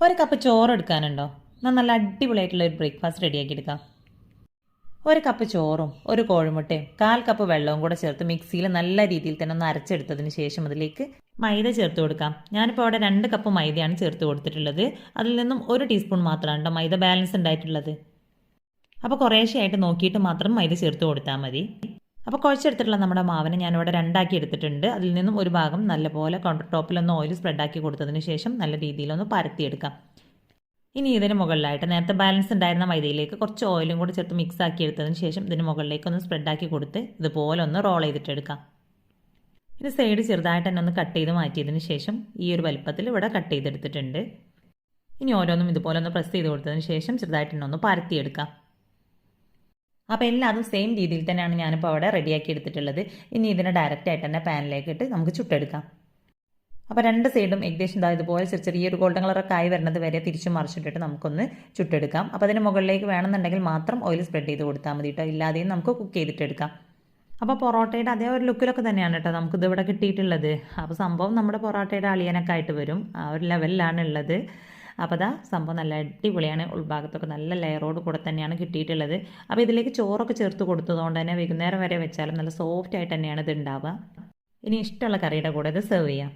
ഒരു കപ്പ് ചോറ് എടുക്കാനുണ്ടോ? എന്നാൽ നല്ല അടിപൊളിയായിട്ടുള്ള ഒരു ബ്രേക്ക്ഫാസ്റ്റ് റെഡിയാക്കി എടുക്കാം. ഒരു കപ്പ് ചോറും ഒരു കോഴിമുട്ടയും 1/4 കപ്പ് വെള്ളവും കൂടെ ചേർത്ത് മിക്സിയിൽ നല്ല രീതിയിൽ തന്നെ ഒന്ന് അരച്ചെടുത്തതിന് ശേഷം അതിലേക്ക് മൈദ ചേർത്ത് കൊടുക്കാം. ഞാനിപ്പോൾ അവിടെ 2 കപ്പ് മൈദയാണ് ചേർത്ത് കൊടുത്തിട്ടുള്ളത്. അതിൽ നിന്നും 1 ടീസ്പൂൺ മാത്രമാണ് മൈദ ബാലൻസ് ഉണ്ടായിട്ടുള്ളത്. അപ്പോൾ കുറേശ്ശെയായിട്ട് നോക്കിയിട്ട് മാത്രം മൈദ ചേർത്ത് കൊടുത്താൽ മതി. അപ്പോൾ കുഴച്ചെടുത്തിട്ടുള്ള നമ്മുടെ മാവിനെ ഞാനിവിടെ 2 എടുത്തിട്ടുണ്ട്. അതിൽ നിന്നും ഒരു ഭാഗം നല്ലപോലെ കൗണ്ടർ ടോപ്പിലൊന്ന് ഓയിൽ സ്പ്രെഡാക്കി കൊടുത്തതിന് ശേഷം നല്ല രീതിയിലൊന്ന് പരത്തിയെടുക്കാം. ഇനി ഇതിന് മുകളിലായിട്ട് നേരത്തെ ബാലൻസ് ഉണ്ടായിരുന്ന മൈദയിലേക്ക് കുറച്ച് ഓയിലും കൂടി ചേർത്ത് മിക്സ് ആക്കി എടുത്തതിന് ശേഷം ഇതിന് മുകളിലേക്ക് ഒന്ന് സ്പ്രെഡാക്കി കൊടുത്ത് ഇതുപോലെ ഒന്ന് റോൾ ചെയ്തിട്ടെടുക്കാം. ഇത് സൈഡ് ചെറുതായിട്ട് തന്നെ ഒന്ന് കട്ട് ചെയ്ത് മാറ്റിയതിന് ശേഷം ഈ ഒരു വലുപ്പത്തിൽ ഇവിടെ കട്ട് ചെയ്തെടുത്തിട്ടുണ്ട്. ഇനി ഓരോന്നും ഇതുപോലെ ഒന്ന് പ്രസ് ചെയ്ത് കൊടുത്തതിന് ശേഷം ചെറുതായിട്ട് തന്നെ ഒന്ന് പരത്തിയെടുക്കാം. അപ്പോൾ എല്ലാതും സെയിം രീതിയിൽ തന്നെയാണ് ഞാനിപ്പോൾ അവിടെ റെഡിയാക്കി എടുത്തിട്ടുള്ളത്. ഇനി ഇതിനെ ഡയറക്റ്റായിട്ട് തന്നെ പാനിലേക്ക് ഇട്ട് നമുക്ക് ചുട്ടെടുക്കാം. അപ്പോൾ 2 സൈഡും ഏകദേശം ഇതുപോലെ ചെറിയൊരു ഗോൾഡൻ കളറൊക്കെ ആയി വരുന്നത് വരെ തിരിച്ചും മറിച്ചിട്ടിട്ട് നമുക്കൊന്ന് ചുട്ടെടുക്കാം. അപ്പോൾ അതിന് മുകളിലേക്ക് വേണമെന്നുണ്ടെങ്കിൽ മാത്രം ഓയിൽ സ്പ്രെഡ് ചെയ്ത് കൊടുത്താൽ മതി കേട്ടോ, ഇല്ലാതെയും നമുക്ക് കുക്ക് ചെയ്തിട്ടെടുക്കാം. അപ്പോൾ പൊറോട്ടയുടെ അതേ ഒരു ലുക്കിലൊക്കെ തന്നെയാണ് കേട്ടോ നമുക്കിത് ഇവിടെ കിട്ടിയിട്ടുള്ളത്. അപ്പോൾ സംഭവം നമ്മുടെ പൊറോട്ടയുടെ അളിയനൊക്കെ ആയിട്ട് വരും, ആ ഒരു ലെവലിലാണ് ഉള്ളത്. അപ്പോൾ അതാ സംഭവം നല്ല അടിപൊളിയാണ്. ഉൾഭാഗത്തൊക്കെ നല്ല ലെയറോട് കൂടെ തന്നെയാണ് കിട്ടിയിട്ടുള്ളത്. അപ്പോൾ ഇതിലേക്ക് ചോറൊക്കെ ചേർത്ത് കൊടുത്തതുകൊണ്ട് തന്നെ വൈകുന്നേരം വരെ വെച്ചാലും നല്ല സോഫ്റ്റ് ആയിട്ട് തന്നെയാണ് ഇത് ഉണ്ടാവുക. ഇനി ഇഷ്ടമുള്ള കറിയുടെ കൂടെ ഇത് സെർവ് ചെയ്യാം.